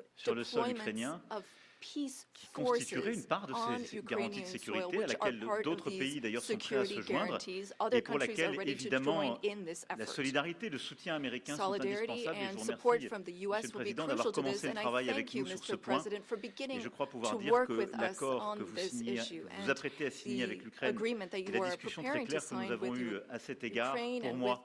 about sur le sol deployments ukrainien of peace qui constituerait une forces part de on ces garanties de Ukrainian soil, sécurité à which are laquelle part of d'autres these pays d'ailleurs sont prêts à se security joindre guarantees. et Other pour countries are laquelle ready to join évidemment in this la effort. solidarité et le soutien américain sont Solidarity indispensables et je and vous support remercie, from the Monsieur US le will be Président, d'avoir crucial to this, commencé le and I travail thank avec you, nous sur ce Mr. point. President, for Et beginning je crois pouvoir to dire work que with us l'accord que on vous this issue. vous And apprêtez à signer avec the l'Ukraine agreement that et you la are discussion très preparing to claire que nous sign avons with eue à cet égard, Ukraine pour and with moi,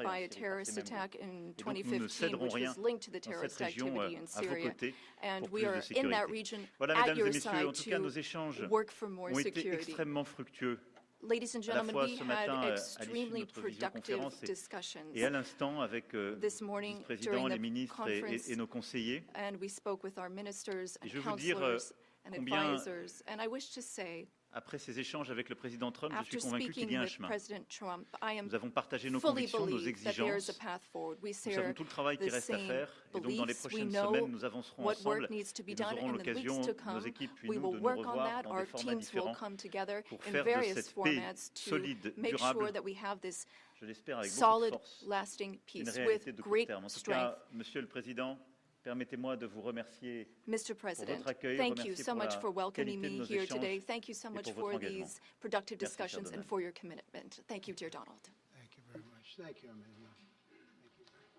déclarée, by hein, a Syrie, par terrorist ces mêmes attack groupes. in Et donc, nous ne 2015, céderons which rien was linked to the dans cette terrorist région activity in à vos Syria. côtés And pour we plus de are in that sécurité. region Voilà, at mesdames et your messieurs, en side tout cas, nos to échanges work for more ont été security. extrêmement fructueux. Ladies and à la gentlemen, fois we ce had matin à l'issue de extremely notre productive visioconférence discussions et à l'instant avec le this morning vice-président, during les the ministres conference, et nos conseillers. and we spoke with our ministers Et and je veux vous dire counselors and combien, advisors. And I wish to say, après ces échanges avec le président Trump, je suis after convaincu qu'il speaking y a un with chemin. President Trump, I am Nous avons partagé nos fully convictions, nos believe that there is a exigences. path forward. We Nous savons share tout le travail qui the reste à same faire. Et donc, dans les beliefs. We prochaines know semaines, nous avancerons what ensemble. work needs to be Et nous done, aurons and in the l'occasion, weeks to nos come, équipes puis we nous, will de nous work on revoir that. dans Our des formats teams will différents come together pour in faire de various cette paix formats to solide, make durable, sure that we have this je l'espère avec beaucoup de solid, force, lasting une peace réalité with de court great terme. En tout strength. cas, Monsieur le Président, permettez-moi de vous remercier Mr. pour President, votre accueil, thank you remercier so pour much la for welcoming qualité de me nos here échanges today. Thank you so et much pour for votre engagement. these productive Merci, cher discussions and Donald. for your commitment. Thank you, dear Donald. Thank you very much. Thank you, Emmanuel. Thank you very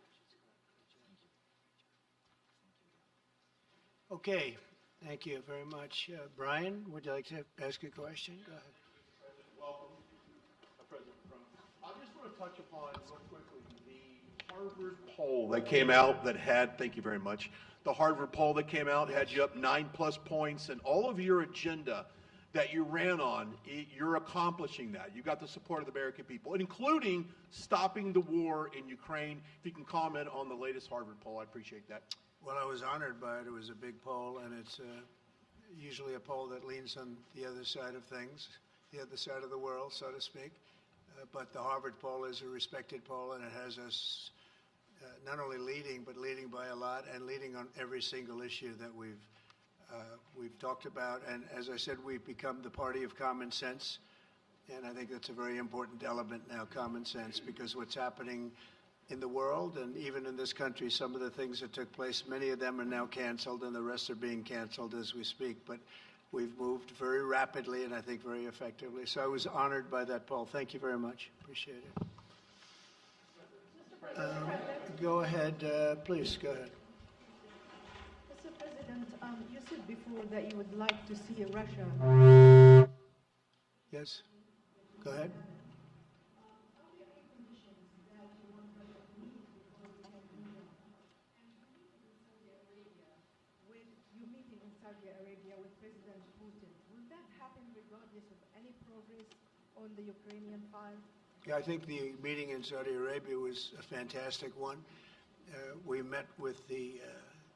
much. Okay, thank you very much. Brian, would you like to ask a question? Go ahead. President, welcome. President Trump. I just want to touch upon real quickly the Harvard poll that came out that had, thank you very much, the Harvard poll that came out had you up 9+ points, and all of your agenda that you ran on, you're accomplishing that. You got the support of the American people, including stopping the war in Ukraine. If you can comment on the latest Harvard poll, I appreciate that. Well, I was honored by it. It was a big poll, and it's usually a poll that leans on the other side of things, the other side of the world, so to speak. But the Harvard poll is a respected poll, and it has us not only leading, but leading by a lot, and leading on every single issue that we've talked about. And as I said, we've become the party of common sense, and I think that's a very important element now, common sense, because what's happening in the world and even in this country, some of the things that took place, many of them are now canceled, and the rest are being canceled as we speak. But we've moved very rapidly and I think very effectively. So I was honored by that poll. Thank you very much. Appreciate it. Go ahead, please, go ahead. Mr. President, you said before that you would like to see Russia. Yes, go ahead. When you're meeting in Saudi Arabia with President Putin, will that happen regardless of any progress on the Ukrainian file? Yeah, I think the meeting in Saudi Arabia was a fantastic one. We met with the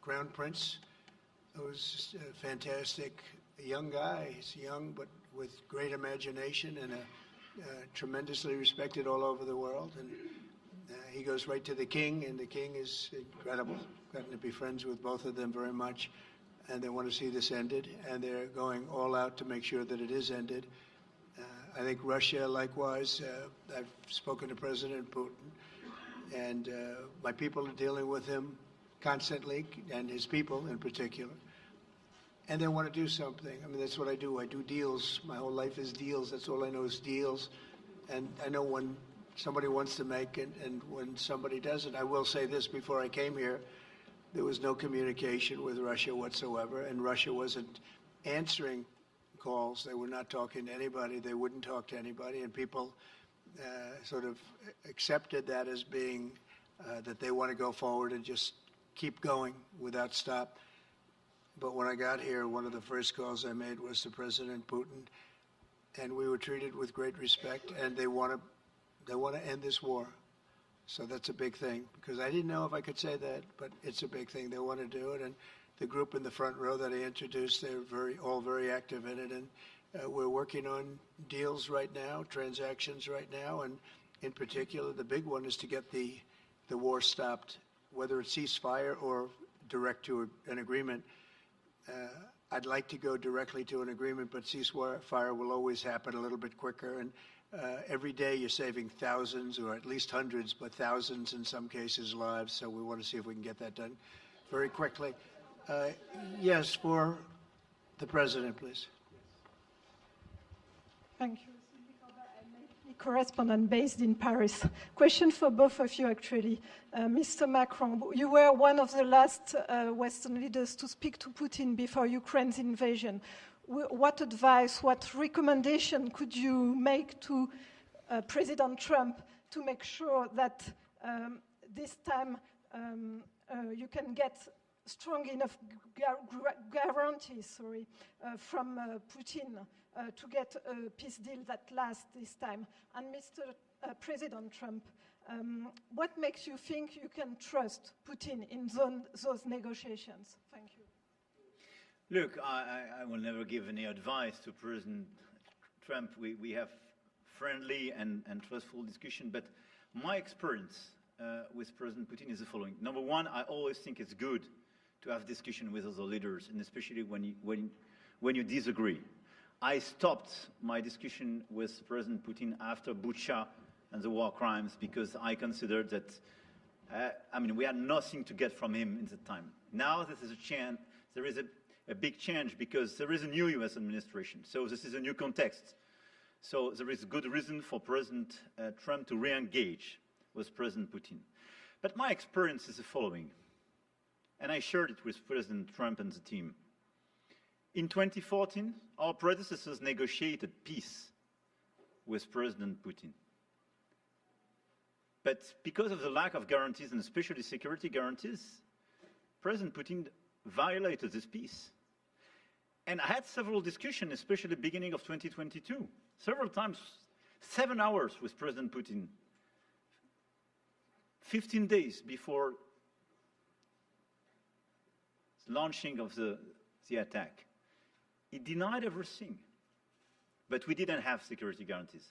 Crown Prince, who was just a fantastic young guy. He's young, but with great imagination and tremendously respected all over the world. And he goes right to the king, and the king is incredible. Gotten to be friends with both of them very much, and they want to see this ended, and they're going all out to make sure that it is ended. I think Russia, likewise, I've spoken to President Putin, and my people are dealing with him constantly, and his people in particular. And they want to do something. I mean, that's what I do. I do deals. My whole life is deals. That's all I know is deals. And I know when somebody wants to make it and when somebody doesn't. I will say this, before I came here, there was no communication with Russia whatsoever, and Russia wasn't answering calls. They were not talking to anybody. They wouldn't talk to anybody, and people sort of accepted that as being that they want to go forward and just keep going without stop. But when I got here, one of the first calls I made was to President Putin, and we were treated with great respect, and they want to end this war. So that's a big thing, because I didn't know if I could say that, but it's a big thing. They want to do it, and the group in the front row that I introduced, they're all very active in it, and we're working on deals right now, transactions right now, and in particular, the big one is to get the war stopped, whether it's ceasefire or direct to an agreement. I'd like to go directly to an agreement, but ceasefire will always happen a little bit quicker, and every day you're saving thousands, or at least hundreds, but thousands in some cases lives, so we want to see if we can get that done very quickly. Yes, for the President, please. Thank you. Correspondent based in Paris. Question for both of you, actually. Mr. Macron, you were one of the last Western leaders to speak to Putin before Ukraine's invasion. What advice, what recommendation could you make to President Trump to make sure that this time you can get strong enough guarantees from Putin to get a peace deal that lasts this time? And Mr. President Trump, what makes you think you can trust Putin in those negotiations? Thank you. Look, I will never give any advice to President Trump. We have friendly and trustful discussion, but my experience with President Putin is the following. Number one, I always think it's good to have discussion with other leaders, and especially when you disagree. I stopped my discussion with President Putin after Bucha and the war crimes because I considered that, we had nothing to get from him in that time. Now there is a big change because there is a new US administration. So this is a new context. So there is good reason for President Trump to re-engage with President Putin. But my experience is the following, and I shared it with President Trump and the team. In 2014, our predecessors negotiated peace with President Putin. But because of the lack of guarantees, and especially security guarantees, President Putin violated this peace. And I had several discussions, especially at the beginning of 2022, several times, 7 hours with President Putin, 15 days before the launching of the attack. He denied everything, but we didn't have security guarantees.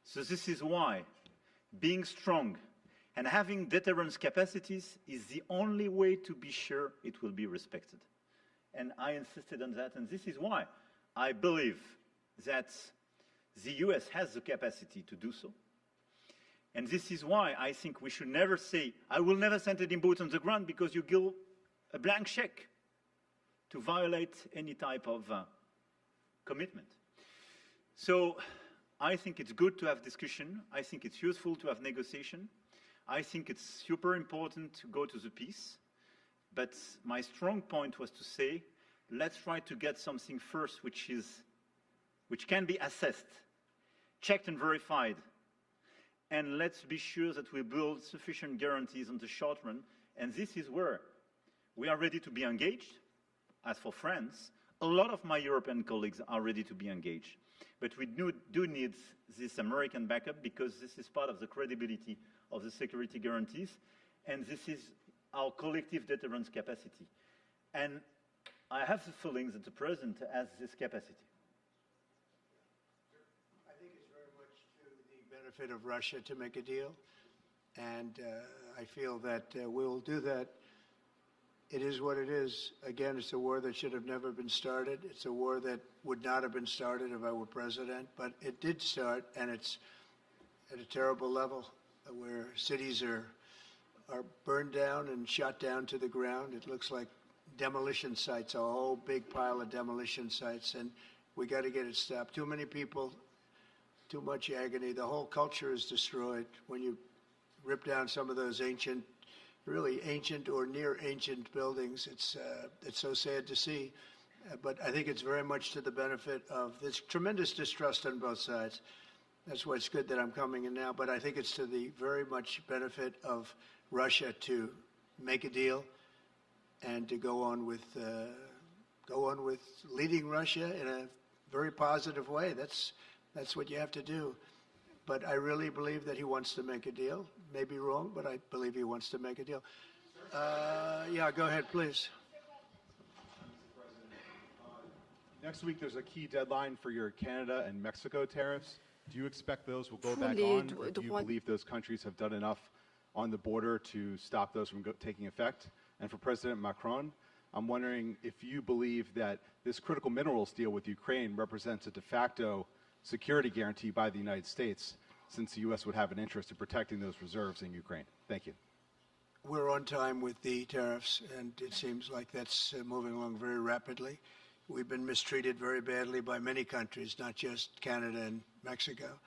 So this is why being strong and having deterrence capacities is the only way to be sure it will be respected. And I insisted on that, and this is why I believe that the US has the capacity to do so. And this is why I think we should never say, I will never send any boots on the ground because you give a blank check to violate any type of commitment. So I think it's good to have discussion. I think it's useful to have negotiation. I think it's super important to go to the peace. But my strong point was to say, let's try to get something first which can be assessed, checked and verified. And let's be sure that we build sufficient guarantees on the short run. And this is where we are ready to be engaged. As for France, a lot of my European colleagues are ready to be engaged. But we do need this American backup because this is part of the credibility of the security guarantees. And this is our collective deterrence capacity. And I have the feeling that the President has this capacity. I think it's very much to the benefit of Russia to make a deal. And I feel that we'll do that. It is what it is. Again, it's a war that should have never been started. It's a war that would not have been started if I were president. But it did start, and it's at a terrible level where cities are burned down and shot down to the ground. It looks like demolition sites, a whole big pile of demolition sites, and we got to get it stopped. Too many people, too much agony. The whole culture is destroyed when you rip down some of those ancient, really ancient or near ancient buildings. It's so sad to see, but I think it's very much to the benefit of this tremendous distrust on both sides. That's why it's good that I'm coming in now, but I think it's to the very much benefit of Russia to make a deal and to go on with leading Russia in a very positive way. That's what you have to do. But I really believe that he wants to make a deal. Maybe wrong, but I believe he wants to make a deal. Yeah, go ahead, please. Next week, there's a key deadline for your Canada and Mexico tariffs. Do you expect those will go back on, or do you believe those countries have done enough on the border to stop those from taking effect? And for President Macron, I'm wondering if you believe that this critical minerals deal with Ukraine represents a de facto security guarantee by the United States, since the U.S. would have an interest in protecting those reserves in Ukraine. Thank you. We're on time with the tariffs, and it seems like that's moving along very rapidly. We've been mistreated very badly by many countries, not just Canada and Mexico.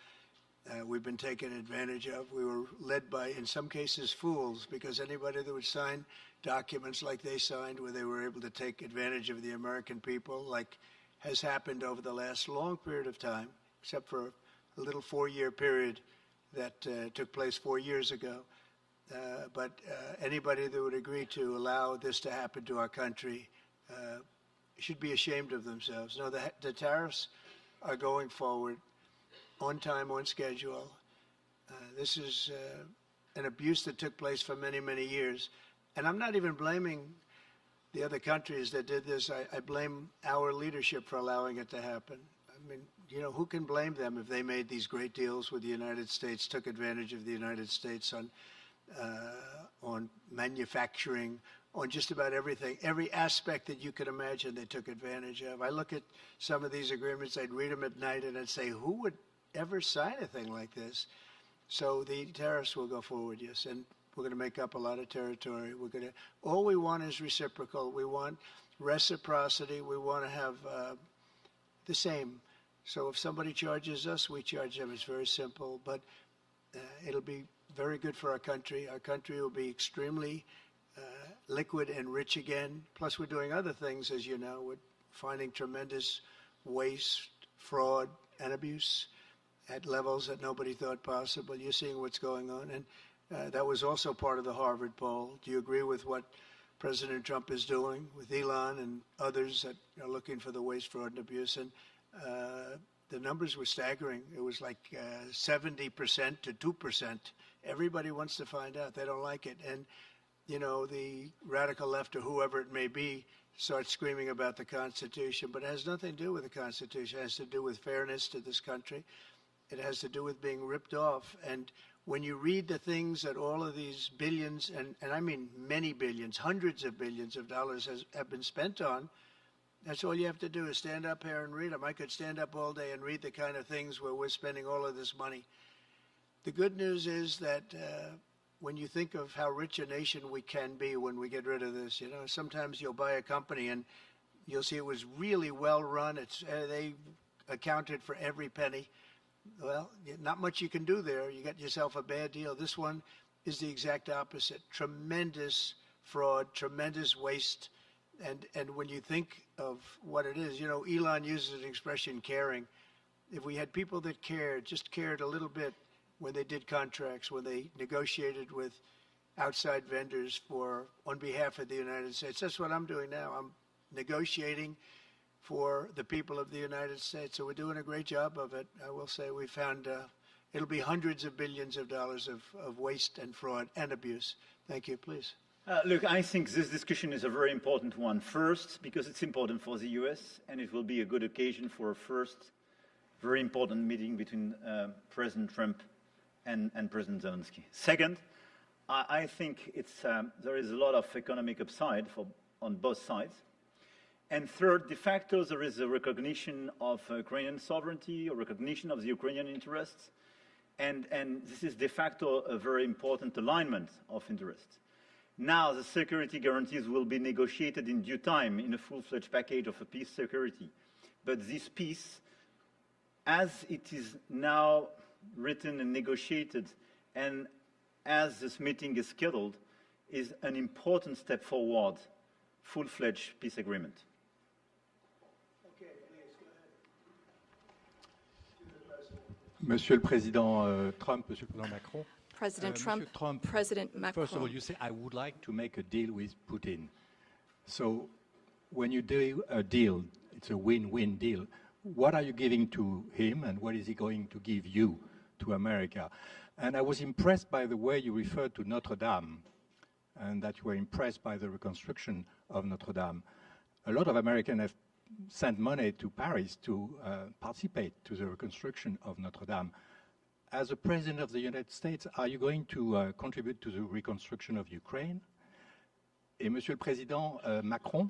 We've been taken advantage of. We were led by, in some cases, fools, because anybody that would sign documents like they signed, where they were able to take advantage of the American people, like has happened over the last long period of time, except for a little 4-year period that took place 4 years ago. But anybody that would agree to allow this to happen to our country should be ashamed of themselves. No, the tariffs are going forward on time, on schedule. This is an abuse that took place for many, many years. And I'm not even blaming the other countries that did this. I blame our leadership for allowing it to happen. I mean, you know, who can blame them if they made these great deals with the United States, took advantage of the United States on manufacturing, on just about everything. Every aspect that you could imagine they took advantage of. I look at some of these agreements, I'd read them at night, and I'd say, who would ever sign a thing like this? So the tariffs will go forward, yes, and we're going to make up a lot of territory. All we want is reciprocal. We want reciprocity. We want to have the same. So if somebody charges us, we charge them. It's very simple, but it'll be very good for our country. Our country will be extremely liquid and rich again. Plus, we're doing other things, as you know. We're finding tremendous waste, fraud, and abuse at levels that nobody thought possible. You're seeing what's going on. And that was also part of the Harvard poll. Do you agree with what President Trump is doing with Elon and others that are looking for the waste, fraud, and abuse? And the numbers were staggering. It was like 70% to 2%. Everybody wants to find out. They don't like it. And, you know, the radical left or whoever it may be starts screaming about the Constitution. But it has nothing to do with the Constitution. It has to do with fairness to this country. It has to do with being ripped off. And when you read the things that all of these billions, and I mean many billions, hundreds of billions of dollars have been spent on, that's all you have to do is stand up here and read them. I could stand up all day and read the kind of things where we're spending all of this money. The good news is that when you think of how rich a nation we can be when we get rid of this, you know, sometimes you'll buy a company and you'll see it was really well run. They accounted for every penny. Well, not much you can do there. You got yourself a bad deal. This one is the exact opposite. Tremendous fraud, tremendous waste. And when you think of what it is, you know, Elon uses an expression, caring. If we had people that cared, just cared a little bit when they did contracts, when they negotiated with outside vendors on behalf of the United States. That's what I'm doing now. I'm negotiating for the people of the United States. So we're doing a great job of it. I will say we found it'll be hundreds of billions of dollars of waste and fraud and abuse. Thank you. Please. Look, I think this discussion is a very important one. First, because it's important for the US, and it will be a good occasion for a first very important meeting between President Trump and President Zelensky. Second, I think there is a lot of economic upside on both sides. And third, de facto, there is a recognition of Ukrainian sovereignty, a recognition of the Ukrainian interests, and this is de facto a very important alignment of interests. Now, the security guarantees will be negotiated in due time in a full-fledged package of a peace security. But this peace, as it is now written and negotiated, and as this meeting is scheduled, is an important step forward, full-fledged peace agreement. Monsieur le Président Trump, Monsieur le Président Macron. President Trump, President Macron. First of all, you say, I would like to make a deal with Putin. So when you do a deal, it's a win-win deal. What are you giving to him and what is he going to give you to America? And I was impressed by the way you referred to Notre Dame and that you were impressed by the reconstruction of Notre Dame. A lot of Americans have sent money to Paris to participate to the reconstruction of Notre Dame. As a President of the United States, are you going to contribute to the reconstruction of Ukraine? Et Monsieur le Président Macron,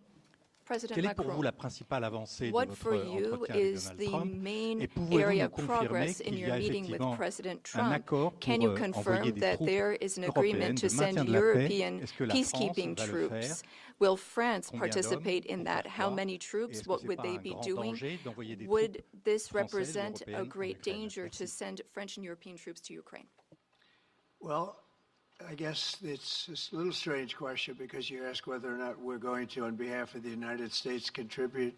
President quelle est pour vous Macron, la principale avancée de what votre for you entretien avec is Donald the Trump? main Et pouvez-vous area nous of confirmer progress in qu'il y your a meeting with effectivement President un Trump? accord Can pour you envoyer confirm des that troupes there is an européennes agreement to de maintien send de la paix? European Est-ce que la peacekeeping France va le faire? troops? Will France Combien participate d'hommes? in that? Pourquoi? How many Et troops? est-ce que What c'est would pas they un be grand doing? danger d'envoyer des Would troupes this françaises ou represent a européennes en great Ukraine? danger to Merci. send French and European troops to Ukraine? Well, I guess it's a little strange question because you ask whether or not we're going to, on behalf of the United States, contribute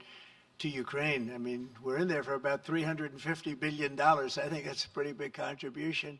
to Ukraine. I mean, we're in there for about $350 billion. I think that's a pretty big contribution.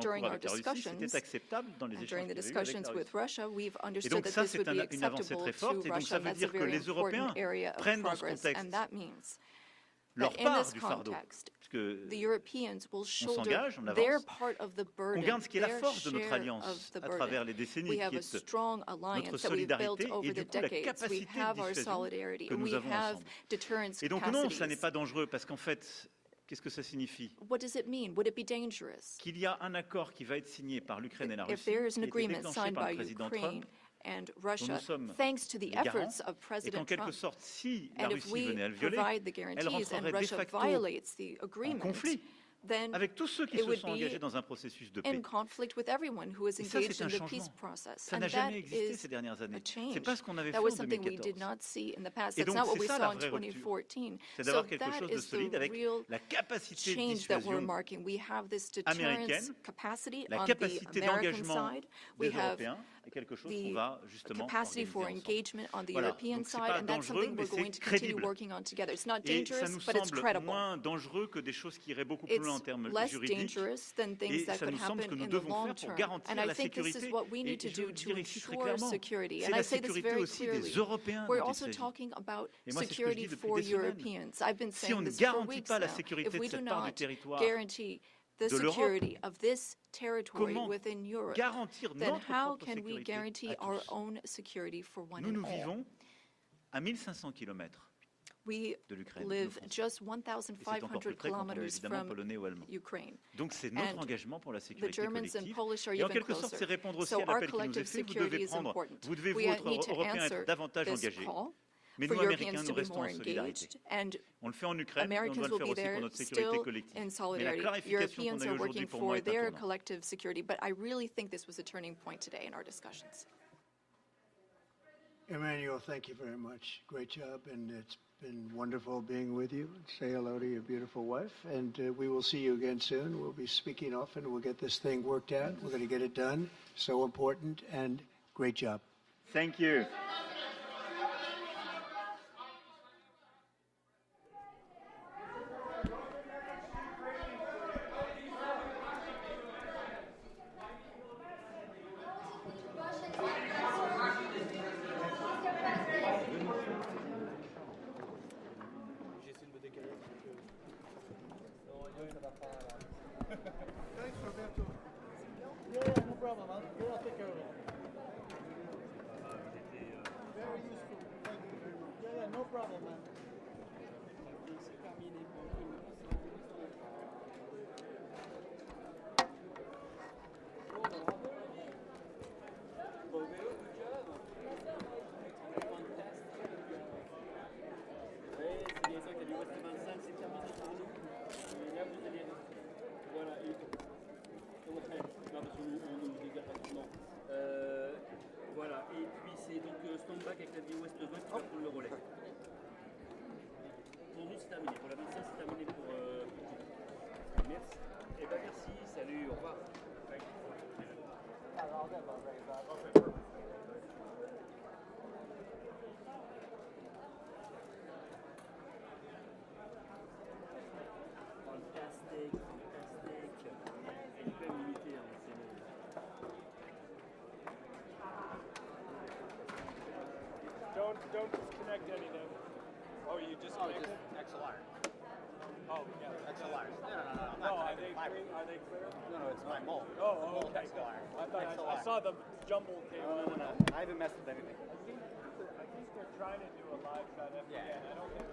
en during cours our avec la Russie, discussions, c'était acceptable dans les and échanges during the qu'il y avait eu avec discussions la with Russie. Russia, we've Et understood donc that ça, this c'est would be une avancée acceptable très to forte. Et donc Russia, ça and veut that's a dire que very les Européens important area of prennent dans ce progress. contexte And that means leur that in part this du fardeau. context, Puisque the Europeans will shoulder s'engage, on their avance, part of the qu'on burden, garde ce qui est la their force de notre share alliance of the à travers les burden. décennies, We qui have a est strong notre alliance that we've built solidarité over et the du coup la decades. We capacité de have our dissuasion solidarity que and nous we avons have ensemble. deterrence Et donc non, ça n'est capacities. pas dangereux parce qu'en fait, qu'est-ce que ça signifie? What does it mean? Would it be dangerous Qu'il y a un accord qui va être signé par l'Ukraine et la if Russie, there is qui an a été agreement déclenché signed par by le président Ukraine Trump, and dont nous Russia, sommes thanks to the les garants, efforts of et qu'en President quelque Trump? sorte, si la And if Russie we venait à le violer, provide the elle guarantees and rentrerait de Russia facto violates the en agreement, conflit then avec tous ceux qui it se would sont be engagés dans un processus de in paix. conflict with everyone who is Et ça, engaged c'est in un the peace changement. process. Ça And n'a that jamais existé is ces dernières a années. change. C'est pas ce qu'on avait That fait was en something we did 2014. not see in the past. Et That's donc, not what c'est we ça saw la in vraie rupture. 2014. C'est So d'avoir quelque that chose de is the solide avec real la capacité de change that we're dissuasion marking. We have this deterrence américaine, capacity la on the capacité American d'engagement side. des We have Européens, et quelque chose qu'on the va justement capacity for organiser ensemble. engagement on the Voilà. European Donc, c'est side, pas and that's dangereux, something mais we're going c'est to continue crédible. working on together. It's not Et ça dangerous, nous but it's semble credible. moins dangereux que des choses qui iraient beaucoup plus loin en It's termes less juridiques. dangerous than things Et that ça could nous semble happen que nous in the devons long faire pour term. garantir And I la think this is sécurité. what we Et need to je do le to dirais ici très ensure clairement. security. C'est And la I say this sécurité very aussi clearly. des Européens We're dont il also s'agit. talking about Et moi, c'est ce que je security dis depuis for des semaines. Europeans. I've been Si on saying ne this for garantit weeks pas la now. sécurité If de we do cette part du not territoire guarantee the de l'Europe, security of this territory comment within Europe, garantir then notre how propre can we sécurité guarantee à our tous? own security for one Nous and all? vivons à 1500 km We de l'Ukraine, nous, live Français. just Et c'est encore 1,500 plus près quand on est kilometers évidemment from polonais ou allemand. Ukraine. Donc c'est notre And engagement pour la The sécurité Germans and collective. Polish are Et en even quelque sorte, c'est closer. répondre aussi So à our l'appel qui nous est collective fait. Vous security devez is prendre, important. vous devez vous We autres need to Européens answer être davantage this engagés. call Mais for nous, Europeans Américains, to nous be restons more en solidarité. engaged, and On le fait en Ukraine, mais on Americans doit le will faire be aussi pour there notre sécurité still collective. in Mais la solidarity. clarification qu'on Europeans a are aujourd'hui working pour moi for est un their tournant. collective security, but I really think this was a turning point today in our discussions. Emmanuel, thank you very much. Great job, and it's been wonderful being with you. Say hello to your beautiful wife, and we will see you again soon. We'll be speaking often. We'll get this thing worked out. We're going to get it done. So important, and great job. Thank you. Voilà, et puis c'est donc stand-back avec la vie Ouest 20 qui va prendre le relais. Pour nous, c'est terminé. Pour la médecine, c'est terminé pour. Merci. Eh ben merci, salut, au revoir. Fantastique, fantastique. Elle peut m'imiter, hein, Don't disconnect anything. Oh, you disconnected? XLR. Oh, yeah. XLR. No, No, are they clear? Are they clear? No, it's my mold. Oh, okay. XLR. I thought I saw the jumble cable. No. I haven't messed with anything. I think they're trying to do a live shot FPN. Yeah. I don't think.